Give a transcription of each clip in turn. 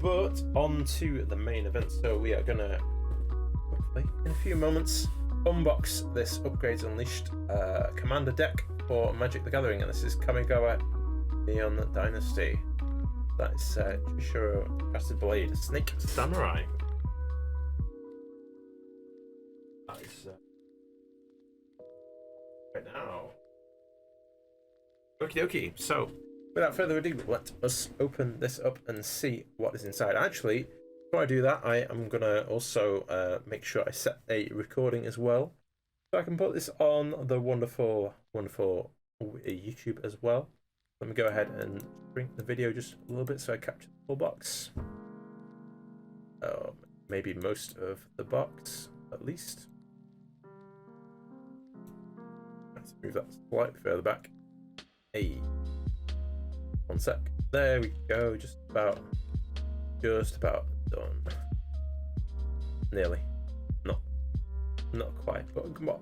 but on to the main event. So we are gonna hopefully in a few moments unbox this Upgrades Unleashed commander deck for Magic the Gathering, and this is Kamigawa Neon Dynasty. That's Chishiro Casted Blade Snake Samurai. That is right now. Okie dokie. So without further ado, let us open this up and see what is inside. Actually, before I do that, I am gonna also make sure I set a recording as well, so I can put this on the wonderful YouTube as well. Let me go ahead and shrink the video just a little bit so I capture the full box. Maybe most of the box, at least. Let's move that slightly further back. Hey, one sec. There we go. Just about done. Nearly. Not quite, but come on.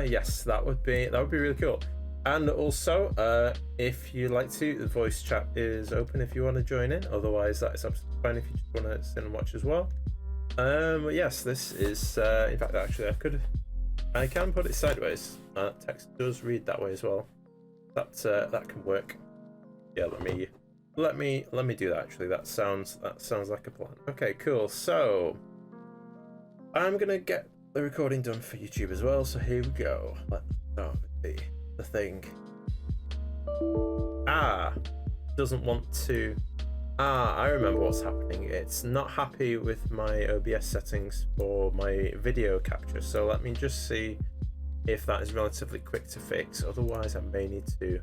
Yes, that would be really cool. And also, if you like to, the voice chat is open if you want to join in. Otherwise, that is absolutely fine if you just want to sit and watch as well. But yes, this is, in fact, actually, I can put it sideways. Text does read that way as well. That can work. Yeah, let me do that. Actually, that sounds like a plan. Okay, cool. So I'm gonna get the recording done for YouTube as well. So here we go. Let's start with the thing. Doesn't want to. I remember what's happening. It's not happy with my OBS settings for my video capture. So let me just see if that is relatively quick to fix. Otherwise, I may need to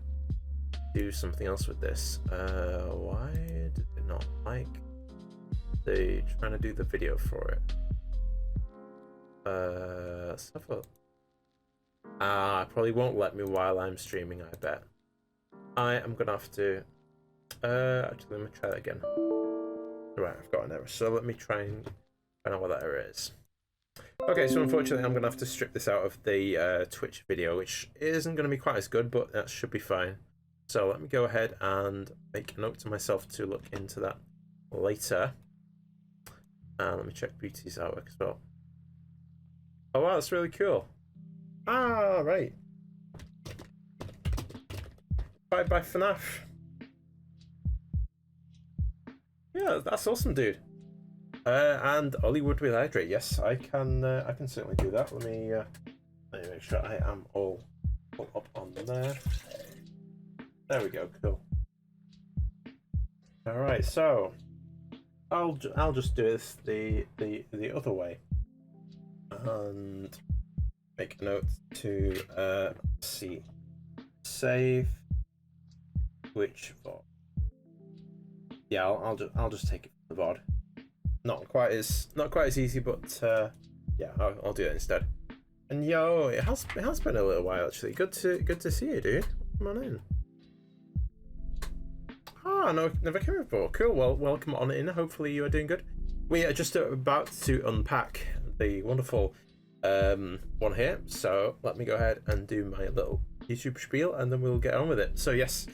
do something else with this. Why did it not like trying to do the video for it? Let's have a look. It probably won't let me while I'm streaming, I bet. I am gonna have to actually, let me try that again. Right, I've got an error, so let me try and find out what that error is. Okay, so unfortunately I'm gonna have to strip this out of the Twitch video, which isn't gonna be quite as good, but that should be fine. So let me go ahead and make a note to myself to look into that later. And let me check Beauty's artwork as well. Oh wow, that's really cool. Right. Bye bye FNAF. Yeah, that's awesome, dude. And Hollywood with Hydrate. Yes, I can certainly do that. Let me make sure I am all up on there. There we go. Cool. All right, so I'll just do this the other way and make a note to see save which VOD. Yeah, I'll just take it from the VOD. Not quite as easy, but yeah, I'll do it instead. And yo, it has been a little while actually. Good to see you, dude. Come on in. No, never came before. Cool. Well, welcome on in. Hopefully you are doing good. We are just about to unpack the wonderful one here. So let me go ahead and do my little YouTube spiel, and then we'll get on with it. So yes.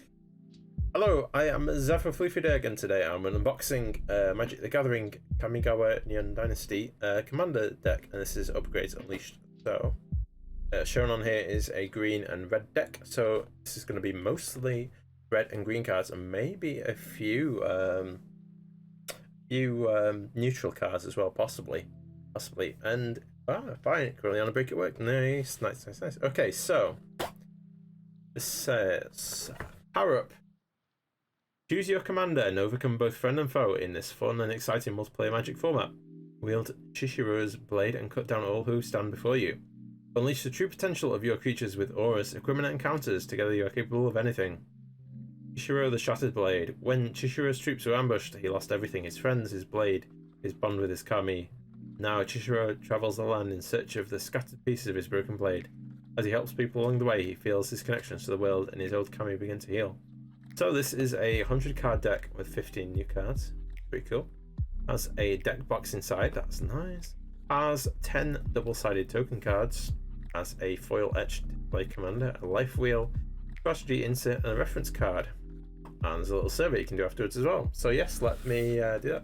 Hello, I am zephyrderg, and today I'm unboxing Magic the Gathering Kamigawa Neon Dynasty commander deck, and this is Upgrades Unleashed. So shown on here is a green and red deck, so this is going to be mostly red and green cards, and maybe a few neutral cards as well, possibly. And fine, currently on a break at work. Nice. Okay, so this says power up. Choose your commander and overcome both friend and foe in this fun and exciting multiplayer Magic format. Wield Chishiro's blade and cut down all who stand before you. Unleash the true potential of your creatures with auras, equipment, and counters. Together you are capable of anything. Chishiro the Shattered Blade. When Chishiro's troops were ambushed, he lost everything: his friends, his blade, his bond with his kami. Now Chishiro travels the land in search of the scattered pieces of his broken blade. As he helps people along the way, he feels his connections to the world and his old kami begin to heal. So this is a 100 card deck with 15 new cards. Pretty cool. Has a deck box inside, that's nice. Has 10 double-sided token cards. Has a foil etched display commander, a life wheel, strategy insert, and a reference card. And there's a little survey you can do afterwards as well. So yes, let me do that.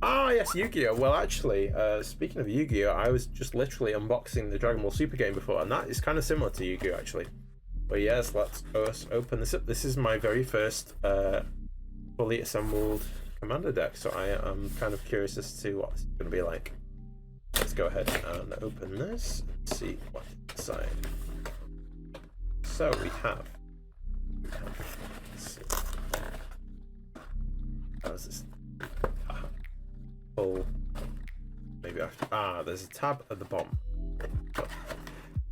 Ah, yes, Yu-Gi-Oh! Well, actually, speaking of Yu-Gi-Oh! I was just literally unboxing the Dragon Ball Super game before, and that is kind of similar to Yu-Gi-Oh! Actually. But yes, let's open this up. This is my very first fully assembled Commander deck, so I am kind of curious as to what it's going to be like. Let's go ahead and open this and see what's inside. So we have let's see. How's this? Pull. Maybe I have to, there's a tab at the bottom. But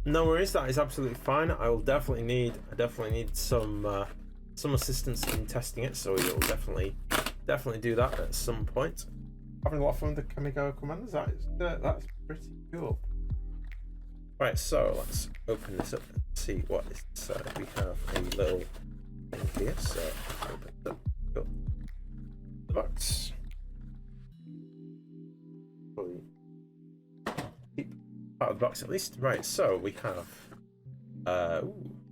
no worries, that is absolutely fine. I definitely need some assistance in testing it, so we'll definitely do that at some point. Having a lot of fun with the Kamigawa commanders. That's pretty cool. Right, so let's open this up and see what is inside. We have a little thing here, so open it up. Cool. The box. Probably keep part of the box at least. Right, so we have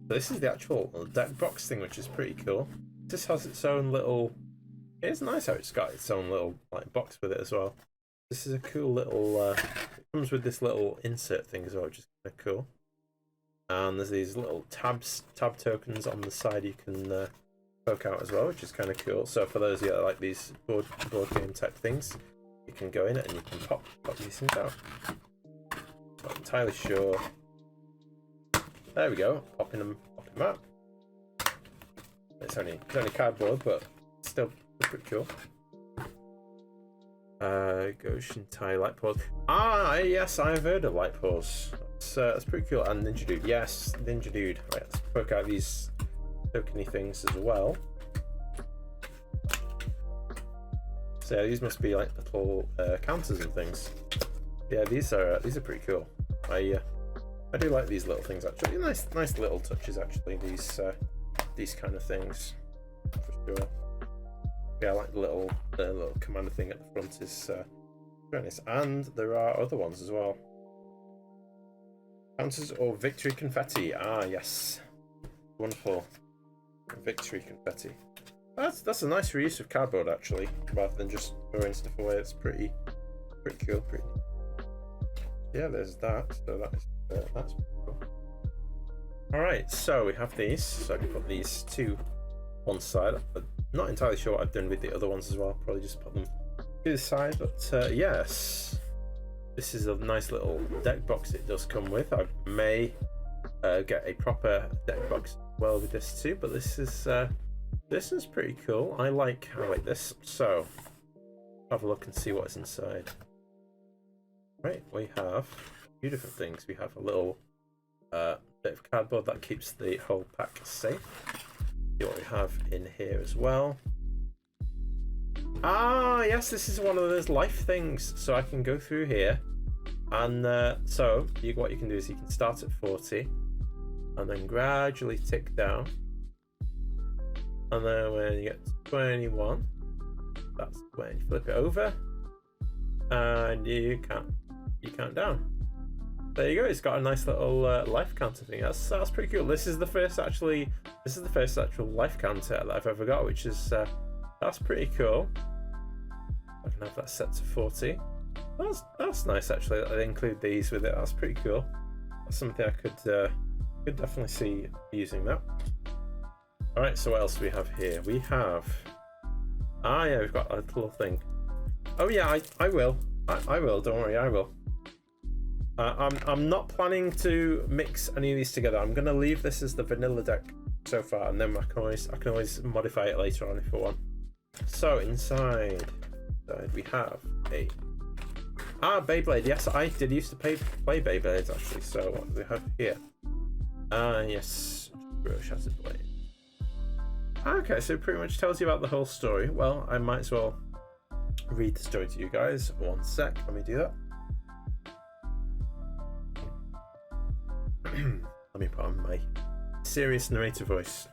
this is the actual deck box thing, which is pretty cool. This has its own little. It's nice how it's got its own little like box with it as well. This is a cool little. It comes with this little insert thing as well, which is kind of cool. And there's these little tab tokens on the side you can poke out as well, which is kind of cool. So for those of you that like these board game type things, you can go in it and you can pop these things out. Not entirely sure. There we go, popping them out. It's only cardboard, but still pretty cool. Goshintai light pause. Yes, I've heard of light pause. That's pretty cool. And Ninja Dude, yes, Ninja Dude. Right, let's poke out these tokeny things as well. So yeah, these must be like little counters and things. Yeah, these are pretty cool. I do like these little things actually. Nice little touches actually. These kind of things for sure. Yeah, I like the little commander thing at the front is very nice. And there are other ones as well. Counters or victory confetti. Yes, wonderful. Victory confetti. That's a nice reuse of cardboard actually, rather than just throwing stuff away. It's pretty cool. Pretty neat. Yeah, there's that. So that's cool. All right, so we have these. So I can put these to one side. I'm not entirely sure what I've done with the other ones as well. Probably just put them to the side. But yes, this is a nice little deck box it does come with. I may get a proper deck box as well with this too. But this is pretty cool. I like this. So have a look and see what's inside. Right, we have a few different things. We have a little bit of cardboard that keeps the whole pack safe. See what we have in here as well. Yes, this is one of those life things. So I can go through here, and what you can do is you can start at 40, and then gradually tick down, and then when you get to 21, that's when you flip it over, and you count down. There you go. It's got a nice little life counter thing. That's pretty cool. This is the first actual life counter that I've ever got, which is that's pretty cool. I can have that set to 40. That's nice actually that they include these with it. That's pretty cool. That's something I could definitely see using that. All right. So what else do we have here? We have yeah, we've got a little thing. Oh yeah, I will. I will. Don't worry, I will. I'm not planning to mix any of these together. I'm going to leave this as the vanilla deck so far, and then I can always modify it later on if I want. So inside we have a Beyblade. Yes, I did used to play Beyblades actually. So what do we have here? Yes, Shattered Blade. Okay, so it pretty much tells you about the whole story. Well, I might as well read the story to you guys. One sec, let me do that. Let me put on my serious narrator voice.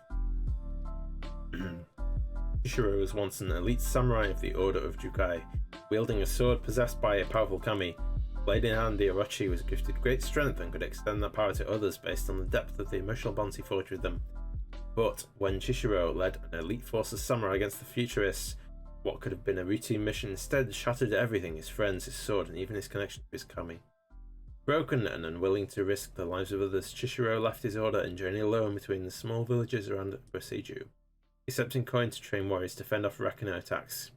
Ishiro was once an elite samurai of the Order of Jukai, wielding a sword possessed by a powerful kami. Blade in hand, the Orochi was gifted great strength and could extend that power to others based on the depth of the emotional bonds he forged with them. But when Chishiro led an elite force of samurai against the futurists, what could have been a routine mission instead shattered everything: his friends, his sword, and even his connection to his kami. Broken and unwilling to risk the lives of others, Chishiro left his order and journeyed alone between the small villages around Boseiju, accepting coin to train warriors to fend off Rakano attacks.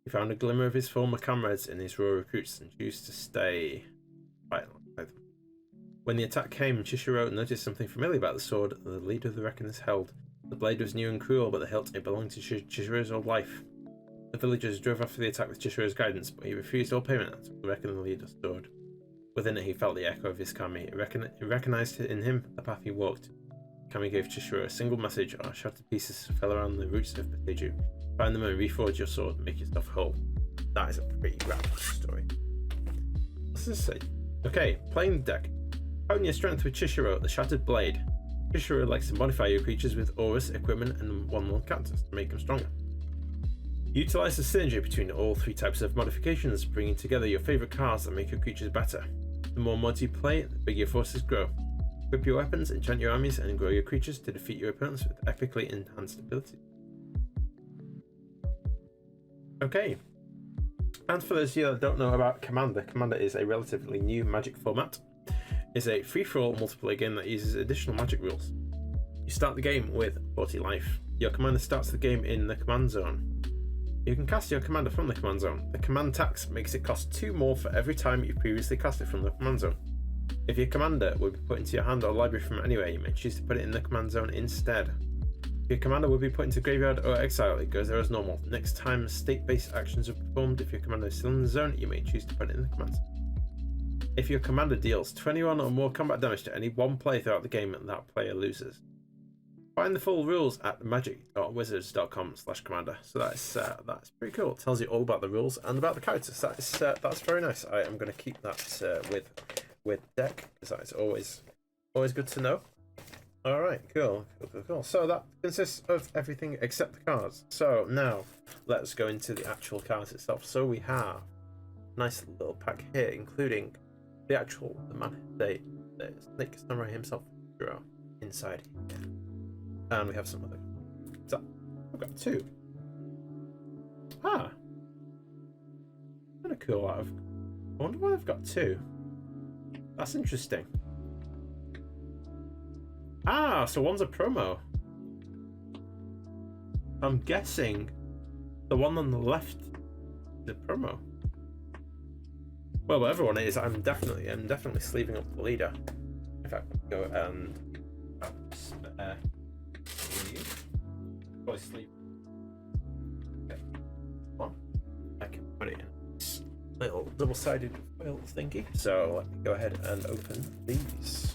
He found a glimmer of his former comrades in his raw recruits and chose to stay right alongside them. When the attack came, Chishiro noticed something familiar about the sword that the leader of the Reckoners held. The blade was new and cruel, but the hilt it belonged to Chishiro's old life. The villagers drove after the attack with Chishiro's guidance, but he refused all payment until the Reckoner leader's sword. Within it, he felt the echo of his kami. He recognized in him the path he walked. Kami gave Chishiro a single message: "Our shattered pieces fell around the roots of Boseiju. Find them and reforge your sword, make yourself whole." That is a pretty graphic story. What's this say? Okay, playing the deck. Hone your strength with Chishiro, the Shattered Blade. Chishiro likes to modify your creatures with auras, equipment, and 1/1 counters to make them stronger. Utilize the synergy between all three types of modifications, bringing together your favorite cards that make your creatures better. The more mods you play, the bigger your forces grow. Equip your weapons, enchant your armies, and grow your creatures to defeat your opponents with epically enhanced abilities. Okay. And for those of you that don't know about Commander, Commander is a relatively new Magic format. It's a free-for-all multiplayer game that uses additional Magic rules. You start the game with 40 life. Your commander starts the game in the command zone. You can cast your commander from the command zone. The command tax makes it cost 2 more for every time you've previously cast it from the command zone. If your commander would be put into your hand or library from anywhere, you may choose to put it in the command zone instead. If your commander would be put into graveyard or exile, it goes there as normal. Next time state-based actions are performed, if your commander is still in the zone, you may choose to put it in the command zone. If your commander deals 21 or more combat damage to any one player throughout the game, that player loses. Find the full rules at magic.wizards.com/commander. So that's pretty cool. It tells you all about the rules and about the characters. That's very nice. I am going to keep that with deck, because that is always good to know. All right, cool. So that consists of everything except the cards. So now let's go into the actual cards itself. So we have a nice little pack here, including the Snake Samurai himself, inside here. And we have some other. So I've got 2. Kind of cool. I wonder why I've got 2. That's interesting. So one's a promo. I'm guessing the one on the left is the promo. Well, whatever one it is, I'm definitely sleeving up the leader. In fact, go and probably sleep. Okay. Well, I can put it in this little double-sided foil thingy. So let me go ahead and open these.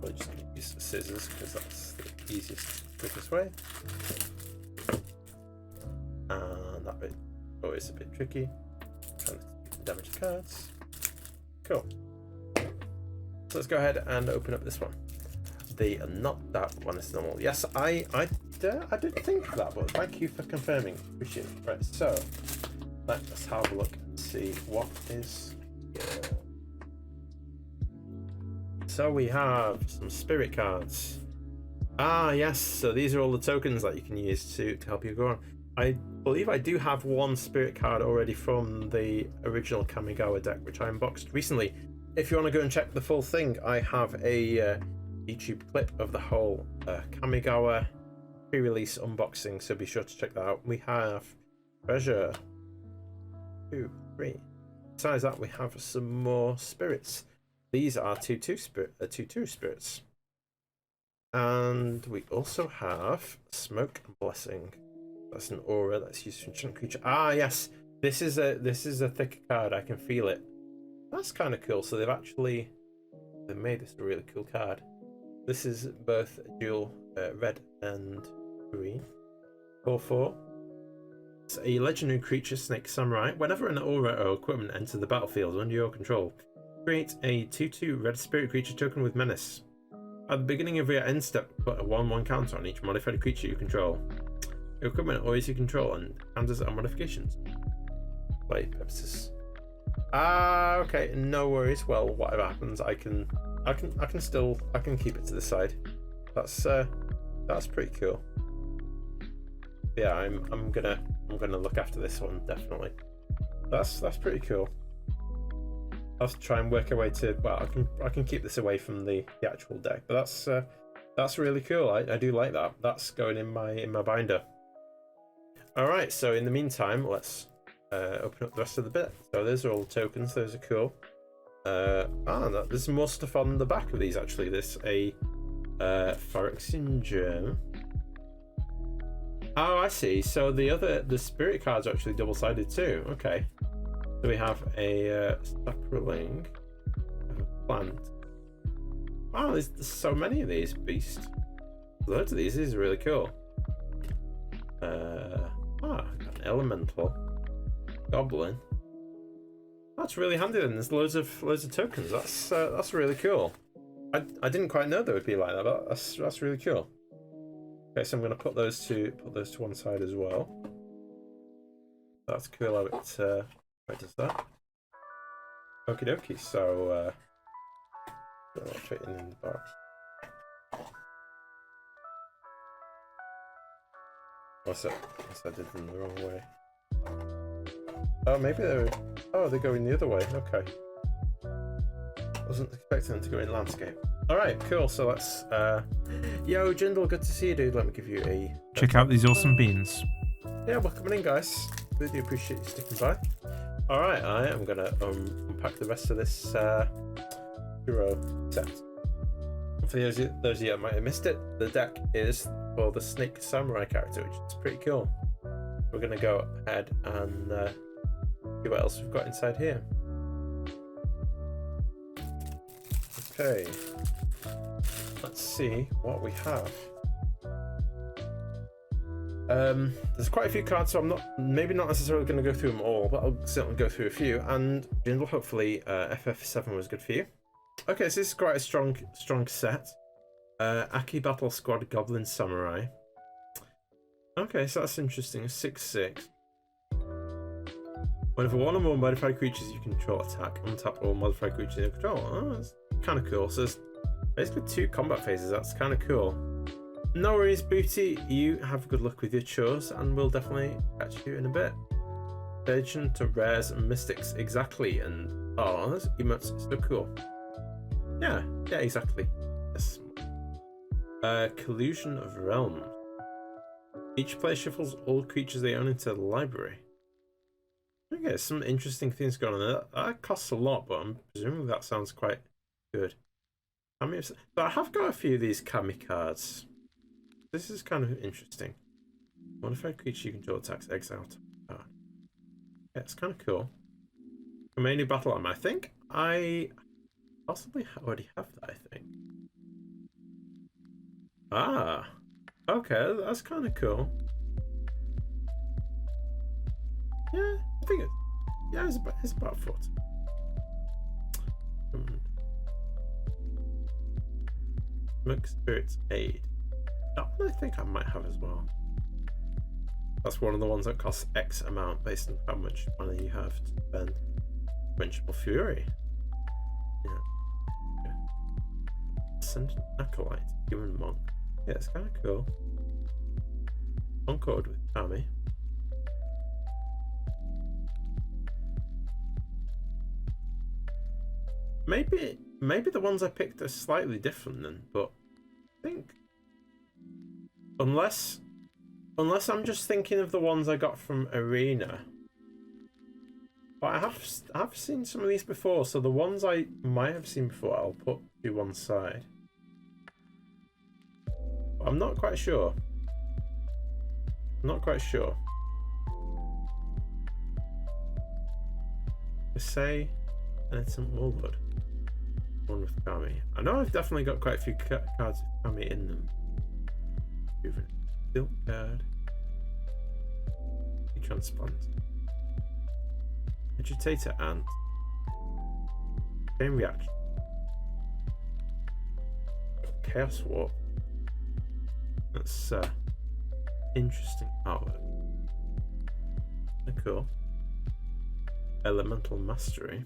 I'll just use scissors because that's the easiest, quickest way. And that bit always a bit tricky. Trying to damage the cards. Cool. So let's go ahead and open up this one. Not that one is normal. Yes, I did think of that, but thank you for confirming. Appreciate it. Right, so let's have a look and see what is here. So we have some spirit cards. Yes, so these are all the tokens that you can use to help you go on. I believe I do have one spirit card already from the original Kamigawa deck, which I unboxed recently. If you want to go and check the full thing, I have a YouTube clip of the whole Kamigawa pre-release unboxing, so be sure to check that out. We have treasure 2, 3. Besides that, we have some more spirits. These are 2/2 spirits, and we also have smoke blessing. That's an aura that's used to enchant creature. Yes, this is a thicker card. I can feel it. That's kind of cool. So they've made this a really cool card. This is both dual red and green. 4/4. It's a legendary creature, Snake Samurai. Whenever an aura or equipment enters the battlefield under your control, create a 2/2 red spirit creature token with menace. At the beginning of your end step, put a 1/1 counter on each modified creature you control. Your equipment always you control and counters and modifications. Play purposes. Okay, no worries. Well, whatever happens, I can keep it to the side. That's That's pretty cool. Yeah, I'm gonna look after this one definitely. That's pretty cool. I'll try and work a way to. Well, I can keep this away from the actual deck, but that's really cool. I do like that. That's going in my binder. All right. So in the meantime, let's open up the rest of the bit. So those are all the tokens. Those are cool. There's more stuff on the back of these actually. There's a Phyrexian Gem. Oh, I see. So the spirit cards are actually double-sided too. Okay. So we have a sapling, a plant. Wow, there's so many of these beasts. Loads of these. These are really cool. An elemental goblin. That's really handy. Then there's loads of tokens. That's really cool. I didn't quite know they would be like that, but that's really cool. Okay, so I'm going to put those to one side as well. That's cool how it does that. Okie dokie. So I'll fit in the box. What's that? I did them the wrong way. Oh, maybe they're going the other way. Okay. Wasn't expecting them to go in landscape. Alright, cool. So let's yo, Jindal, good to see you, dude. Let me give you a check out these awesome beans. Yeah, well, coming in, guys. Really appreciate you sticking by. Alright, I am gonna unpack the rest of this hero set. For those of you that might have missed it, the deck is for the Snake Samurai character, which is pretty cool. We're gonna go ahead and see what else we've got inside here. Okay, let's see what we have. There's quite a few cards, so I'm not necessarily going to go through them all, but I'll certainly go through a few. And Jindal, hopefully FF7 was good for you. Okay, so this is quite a strong set. Aki Battle Squad Goblin Samurai. Okay, so that's interesting. 6/6. Whenever one or more modified creatures you control attack, untap all modified creatures you control. Oh, that's kind of cool. So there's basically 2 combat phases. That's kind of cool. No worries, Booty. You have good luck with your chores, and we'll definitely catch you in a bit. Legend to rares and mystics, exactly. And oh, those emotes are so cool. Yeah, exactly. Yes. Collusion of Realms. Each player shuffles all creatures they own into the library. Okay, some interesting things going on there. That costs a lot, but I'm presuming that sounds quite good. But I have got a few of these Kami cards. This is kind of interesting. Modified creature you control attacks, exile card. Yeah, it's kind of cool. Remaining battle armor. I think I possibly already have that, I think. Ah, okay, that's kind of cool. Yeah, I think it's about 40. Smoke Spirit's Aid. That one I think I might have as well. That's one of the ones that costs X amount based on how much money you have to spend. Quenchable Fury. Yeah. Ascendant Acolyte. Human Monk. Yeah, it's kind of cool. Concord with Kami. Maybe the ones I picked are slightly different then, but I think unless I'm just thinking of the ones I got from Arena. But I've seen some of these before, so the ones I might have seen before I'll put to one side. But I'm not quite sure. I say Penitent Warlord. One with Kami. I know I've definitely got quite a few cards with Kami in them. Silk Guard. Transplant. Agitator Ant. Chain Reaction. Chaos Warp. That's interesting artwork. Cool. Elemental Mastery.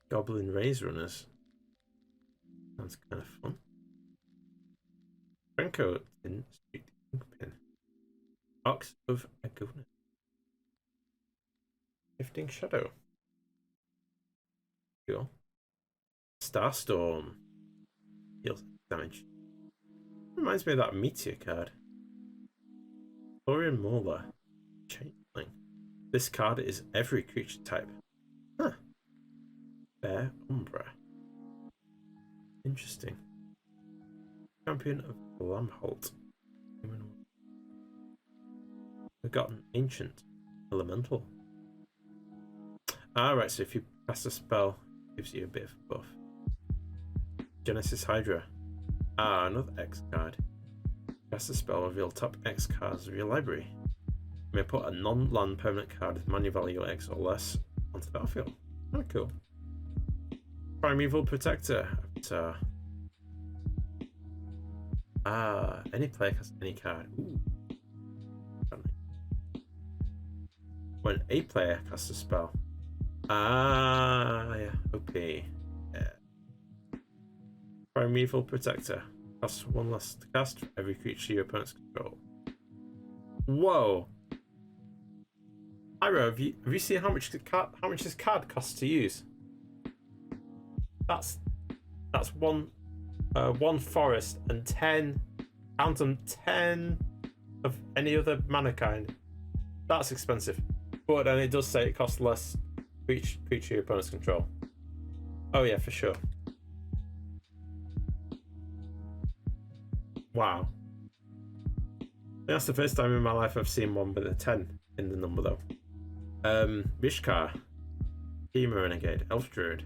Goblin Raise Runners. Sounds kind of fun. Franco in Street Pin. Ox of Agona. Shifting Shadow. Cool. Starstorm. Deals damage. Reminds me of that Meteor card. Florian Mola. Changeling. This card is every creature type. Huh. Bear Umbra. Interesting. Champion of Lamholt. Forgotten Ancient. Elemental. Right, so if you cast a spell, it gives you a bit of a buff. Genesis Hydra. Another X card. Cast a spell, reveal top X cards of your library. You may put a non-land permanent card with mana value X or less onto the battlefield. Oh, cool. Primeval Protector. Any player casts any card. Ooh. When a player casts a spell. Yeah. Okay. Yeah. Primeval Protector. Costs one less to cast for every creature your opponents control. Whoa. Ira, have you seen how much this card costs to use? That's one forest and 10 of any other mana kind. That's expensive. But then it does say it costs less creature your opponents control. Oh yeah, for sure. Wow. That's the first time in my life I've seen one with a 10 in the number though. Vishkar. Hema Renegade. Elf Druid.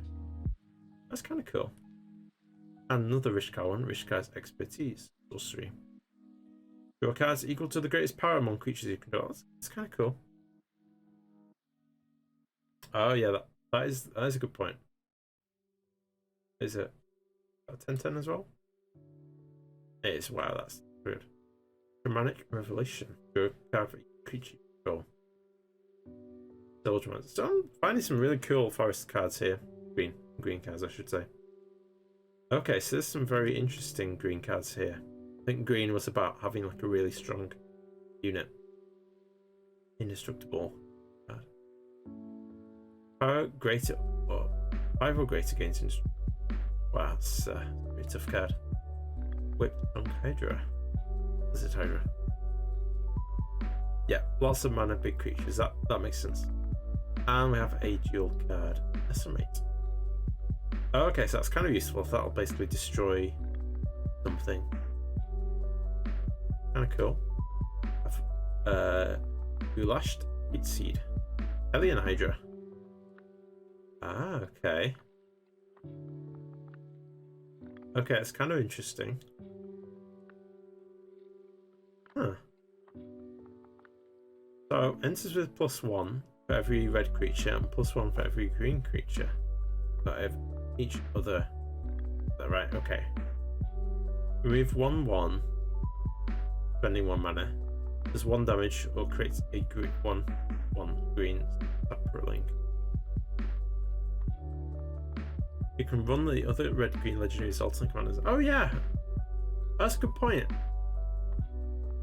That's kind of cool. And another Rishkar one. Rishkar's Expertise. Sorcery. Draw cards equal to the greatest power among creatures you control. That's kind of cool. Oh yeah, that is a good point. Is it a 10/10 as well? It is. Wow, that's good. Dramatic Revelation. Draw card for each creature you control. Indulgence. So I'm finding some really cool forest cards here. Green cards, I should say. Okay, so there's some very interesting green cards here. I think green was about having like a really strong unit. Indestructible card. Power greater or 5 or greater gains indestructible. Wow, that's a very tough card. Whipped on Hydra. Lizard Hydra. Yeah, lots of mana, big creatures. That makes sense. And we have a dual card. Estimate. Okay, so that's kind of useful. That'll basically destroy something. Kind of cool. Gulashed Heat Seed. Alien Hydra. Okay. Okay, it's kind of interesting. Huh. So, enters with +1 for every red creature and +1 for every green creature. But each other. Right, okay. Remove 1/1, spending 1 mana. Does 1 damage or creates a 1 green separate link. You can run the other red-green legendaries alternate commanders. Oh yeah! That's a good point.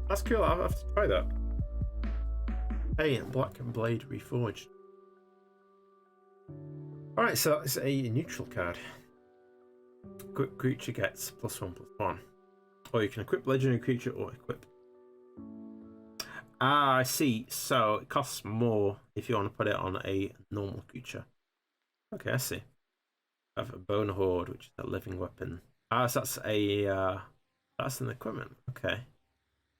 That's cool, I'll have to try that. Hey, Black Blade Reforged. Alright, so that's a neutral card. Equip creature gets +1/+1. Or you can equip legendary creature or equip. I see. So it costs more if you want to put it on a normal creature. Okay, I see. I have a Bone Horde, which is a living weapon. So that's that's an equipment. Okay.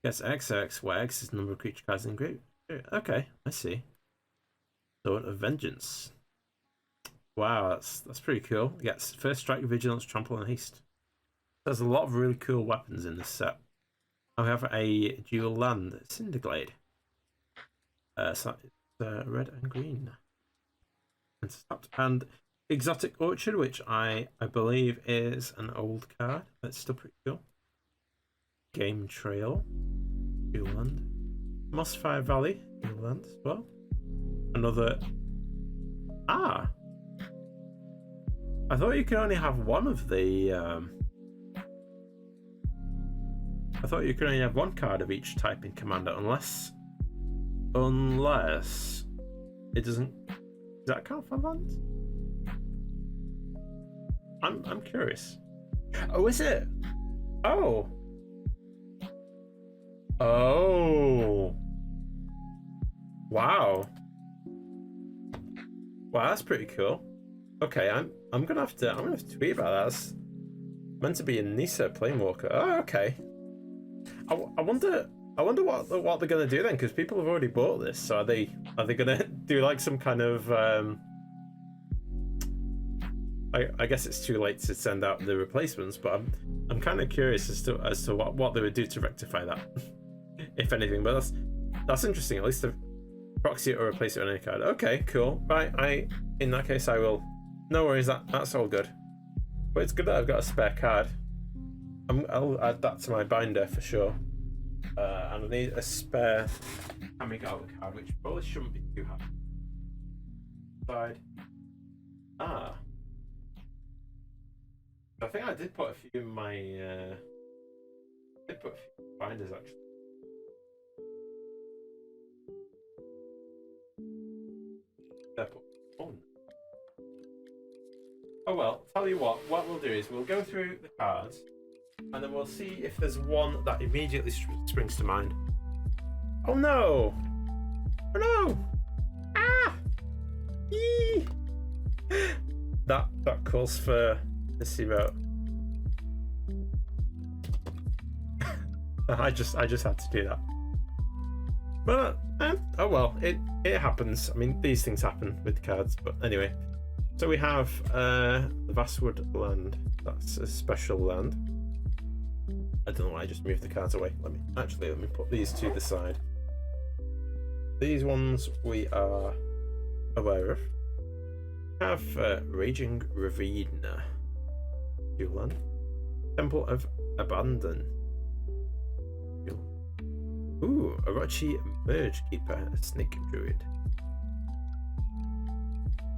Gets XX, where X is the number of creature cards in group. Okay, I see. Sword of Vengeance. Wow, that's pretty cool. It gets first strike, vigilance, trample, and haste. There's a lot of really cool weapons in this set. I have a dual land, Cinderglade. So it's red and green. And Exotic Orchard, which I believe is an old card. That's still pretty cool. Game Trail, dual land. Mossfire Valley, dual land as well. Another. I thought you could only have one of the I thought you could only have one card of each type in Commander, unless it doesn't. Does that count for lands? I'm curious. Oh, is it? Oh. Oh. Wow. Wow, that's pretty cool. Okay, I'm gonna have to tweet about that. That's meant to be a Nisa Planewalker. Oh, okay. I wonder what they're gonna do then, because people have already bought this. So are they gonna do like some kind of I guess it's too late to send out the replacements, but I'm kind of curious as to what they would do to rectify that, if anything. But that's interesting. At least to proxy it or replace it on any card. Okay, cool. Right, in that case I will. No worries. That's all good. But it's good that I've got a spare card. I'll add that to my binder for sure. And I need a spare Kamigawa card, which probably shouldn't be too hard. Side. I think I did put a few in my. I did put a few binders actually. Oh well, tell you what we'll do is we'll go through the cards and then we'll see if there's one that immediately springs to mind. Oh no! Oh no! Ah! Eee! That calls for this emote. I just had to do that. But oh well, it happens. I mean, these things happen with cards. But anyway, so we have the Vastwood land. That's a special land. I don't know why I just moved the cards away. Let me put these to the side. These ones we are aware of. We have Raging Ravine. Dual land. Temple of Abandon. Ooh, Orochi Merge Keeper, a Snake Druid.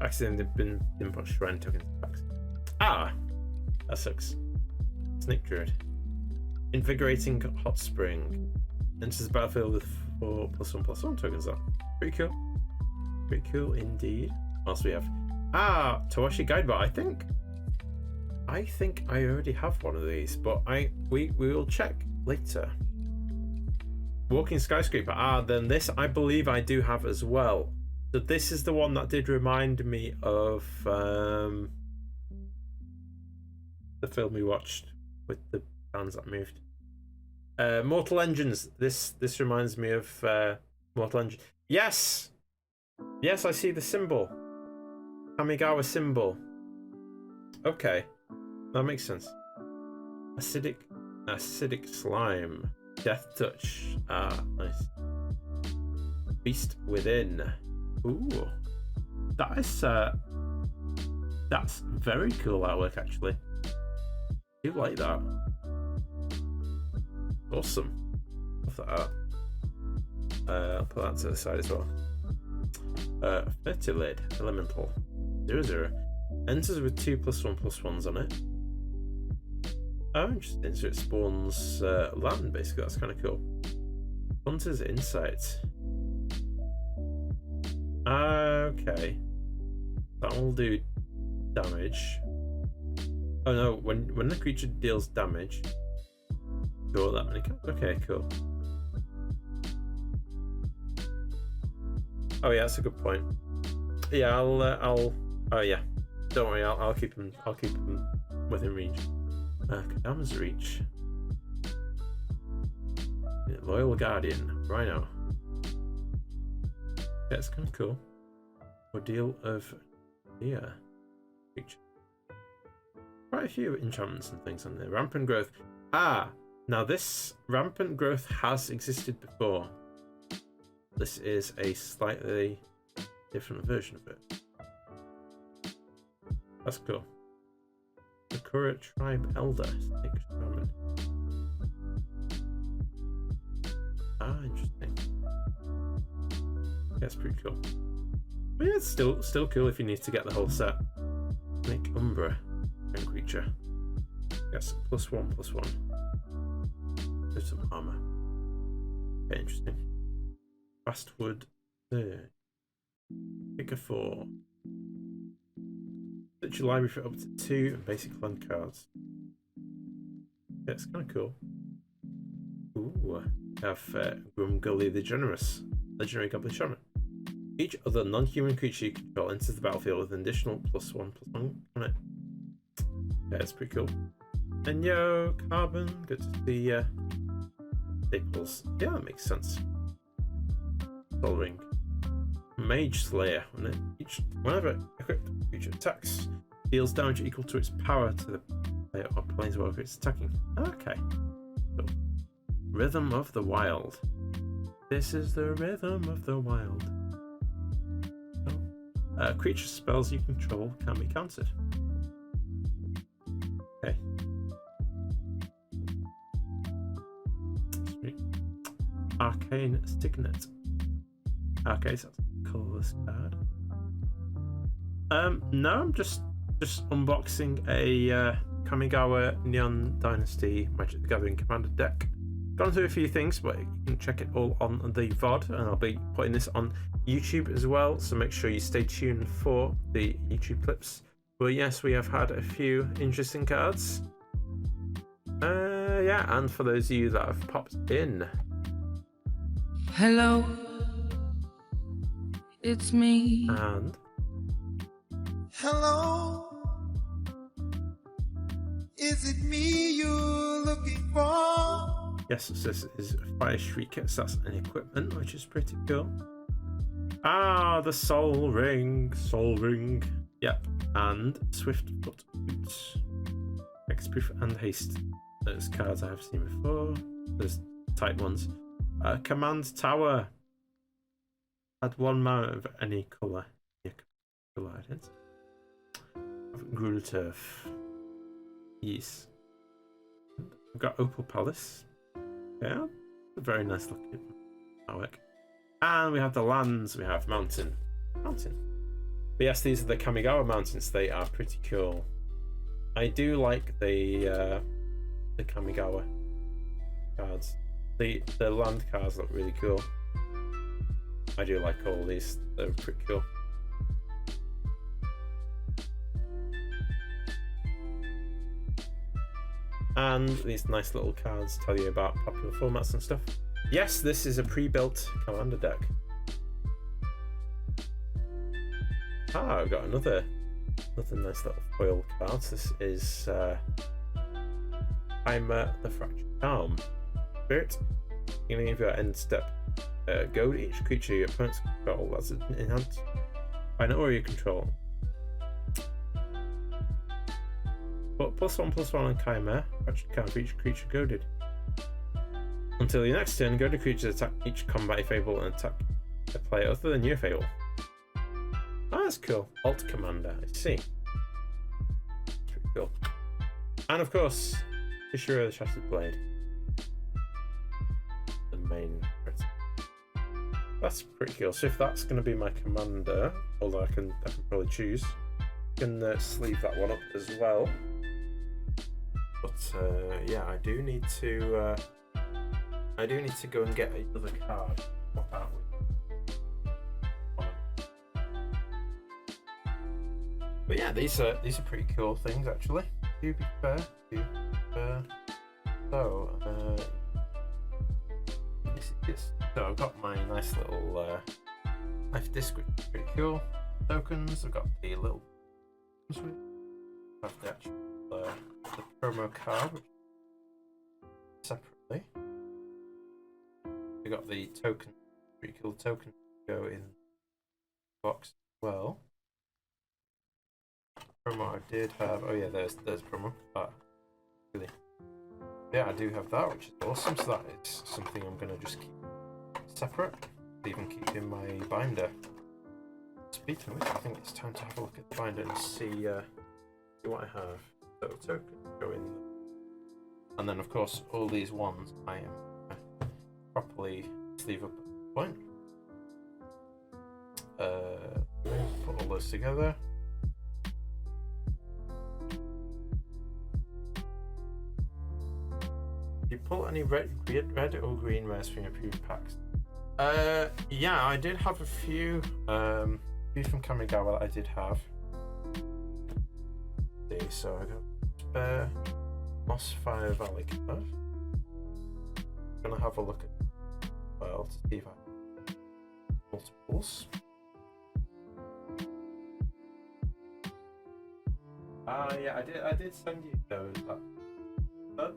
Accidentally been input Shrine tokens. Ah! That sucks. Snake Druid. Invigorating Hot Spring. Enters the battlefield with 4+1/+1 tokens up. Pretty cool. Pretty cool indeed. What else we have? Tawashi Guidebot. I think I already have one of these, but we will check later. Walking Skyscraper. Then this I believe I do have as well. So this is the one that did remind me of the film we watched with the bands that moved. Mortal Engines. This reminds me of Mortal Engines. Yes, I see the symbol. Kamigawa symbol. Okay, that makes sense. Acidic slime. Death touch. Nice. Beast within. Ooh, that's very cool artwork actually. I do like that. Awesome. Love that art. I'll put that to the side as well. Fertilid Elemental 0/0 enters with 2+1/+1s on it. Oh, interesting. So it spawns land basically. That's kind of cool. Hunter's Insight. Okay. That will do damage. Oh no, when the creature deals damage, draw that many cards. Okay, cool. Oh yeah, that's a good point. Yeah, I'll. Oh yeah, don't worry. I'll keep him. I'll keep him within reach. Kadam's Reach. Loyal Guardian. Rhino. Yeah, it's kind of cool. Ordeal of Fear. Creature. Quite a few enchantments and things on there. Rampant Growth. Now this Rampant Growth has existed before. This is a slightly different version of it. That's cool. Sakura Tribe Elder. Snake Shaman. Interesting. That's pretty cool. But yeah, it's still cool if you need to get the whole set. Snake Umbra. Creature. Yes, +1/+1. There's some armor. Okay, interesting. Fastwood. Pick a 4. Search your library for up to 2 and basic land cards. Yeah, it's kind of cool. Ooh, we have Grumgully the Generous, legendary goblin shaman. Each other non-human creature you control enters the battlefield with an additional +1/+1 on it. Yeah, it's pretty cool. And yo, Carbon, good to see staples. Yeah, that makes sense. Soul Ring. Mage Slayer. Whenever equipped creature attacks, deals damage equal to its power to the player or planeswalker it's attacking. Okay. Cool. Rhythm of the Wild. This is the rhythm of the wild. Creature spells you control can be countered. Okay. Sweet. Arcane Signet. Okay, so that's a colourless card. No, I'm just unboxing a Kamigawa Neon Dynasty Magic the Gathering Commander deck. Gone through a few things, but you can check it all on the VOD, and I'll be putting this on YouTube as well, so make sure you stay tuned for the YouTube clips. But yes, we have had a few interesting cards. Yeah, and for those of you that have popped in. Hello, it's me. And hello, is it me you're looking for? yes, this is Fire Shrieker, so that's an equipment, which is pretty cool. Ah, the Soul Ring. Yep, and Swift Foot Boots. Hexproof and Haste. Those cards I have seen before. Those type ones. Command Tower. Add 1 mana of any colour. Yeah, colour identity. Gruul Turf. Yes. We've got Opal Palace. Yeah, a very nice looking artwork. And we have the lands. We have Mountain. But yes, these are the Kamigawa Mountains. They are pretty cool. I do like the Kamigawa cards. The land cards look really cool. I do like all these. They're pretty cool. And these nice little cards tell you about popular formats and stuff. Yes, this is a pre-built commander deck. Ah, I've got another nice little foil card. This is Primeval the Fractured Charm. Spirit. Beginning of your end step. Go to each creature your opponents control. That's enhanced by an aura you control. Put +1/+1 on Chimera. Fractured Charm for each creature goaded. Until your next turn, goaded creatures attack each combat Fable and attack a player other than your Fable. Oh, that's cool. Alt Commander, I see. Pretty cool. And of course, Fissure of the Shattered Blade. The main crit. That's pretty cool. So if that's going to be my commander, although I can probably choose, I can sleeve that one up as well. But yeah, I do need to go and get another card. What are we? But yeah, these are pretty cool things actually. To be fair. So so I've got my nice little life disc, which is pretty cool. Tokens. I've got the little. I've the actual the promo card, which separately. We got the token. Pretty cool token to go in the box as well. Promo I did have. Oh yeah, there's promo. Really. Yeah, I do have that, which is awesome. So that is something I'm gonna just keep separate. Even keep in my binder. Speaking of which, I think it's time to have a look at the binder and see what I have. So tokens go in there. And then of course all these ones I am properly sleeve up at this point. Put all those together. Yep. pull any red or green rares from your previous packs? Yeah, I did have a few. Few from Kamigawa I did have. Okay, so I got spare Mossfire Valley card. I'm gonna have a look at well to see if I have multiples. Yeah, I did send you those. But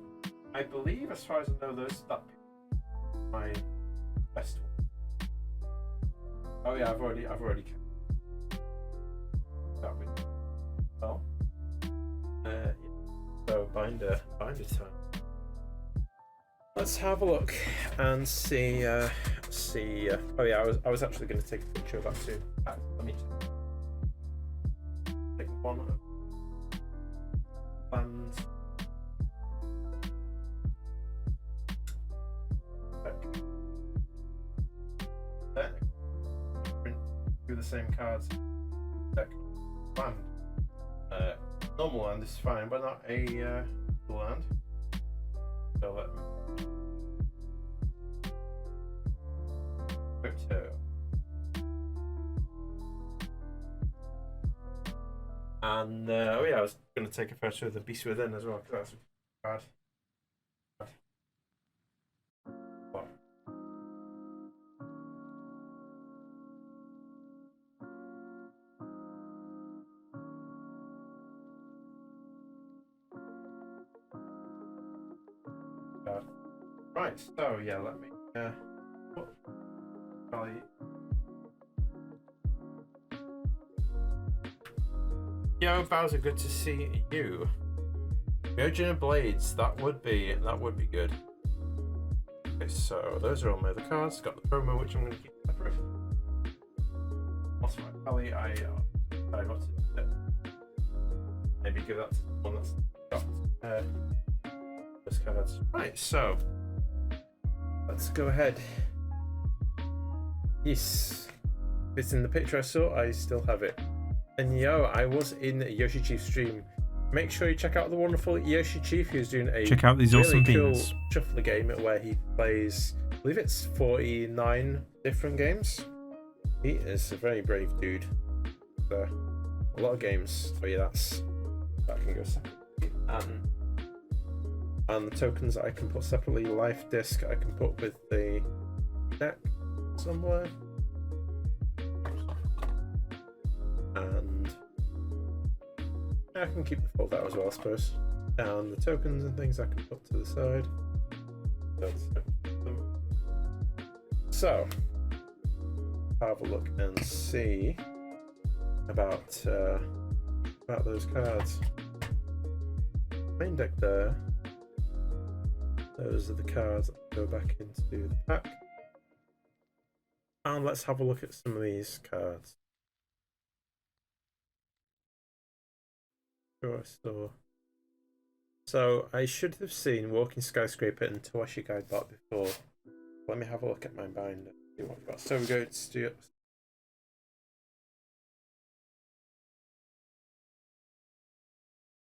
I believe, as far as I know, that my best one. Oh yeah, I've already that with well. Yeah. So binder time. Let's have a look and see. Oh yeah, I was actually going to take a picture of that too. Let me take one of plans. Then print through the same cards. Land. Normal land is fine, but not a land. So let me. Photo. And oh yeah, I was going to take a photo of the Beast Within as well, because that's bad. What? Right, so yeah, let me value. Yo, Bowser, good to see you. Virgin Blades, that would be good. Okay, so those are all my other cards. Got the promo, which I'm going to keep separate. Also, Valley, I got to maybe give that to the one that's got those cards. Right, so let's go ahead. Yes, if it's in the picture I saw, I still have it. And yo, I was in Yoshi Chief's stream. Make sure you check out the wonderful Yoshi Chief, who's doing a Check out these really awesome cool beans. shuffler game where he plays, I believe it's 49 different games. He is a very brave dude. So, a lot of games. Oh yeah, that can go separately. And the tokens that I can put separately, life disc I can put with the deck somewhere. And I can keep the fold out as well, I suppose. And the tokens and things I can put to the side. So, have a look and see about those cards. Main deck there. Those are the cards that go back into the pack. And let's have a look at some of these cards. Sure, so I should have seen Walking Skyscraper and Tawashi Guide Bot before. Let me have a look at my binder. See what I've got. So we go to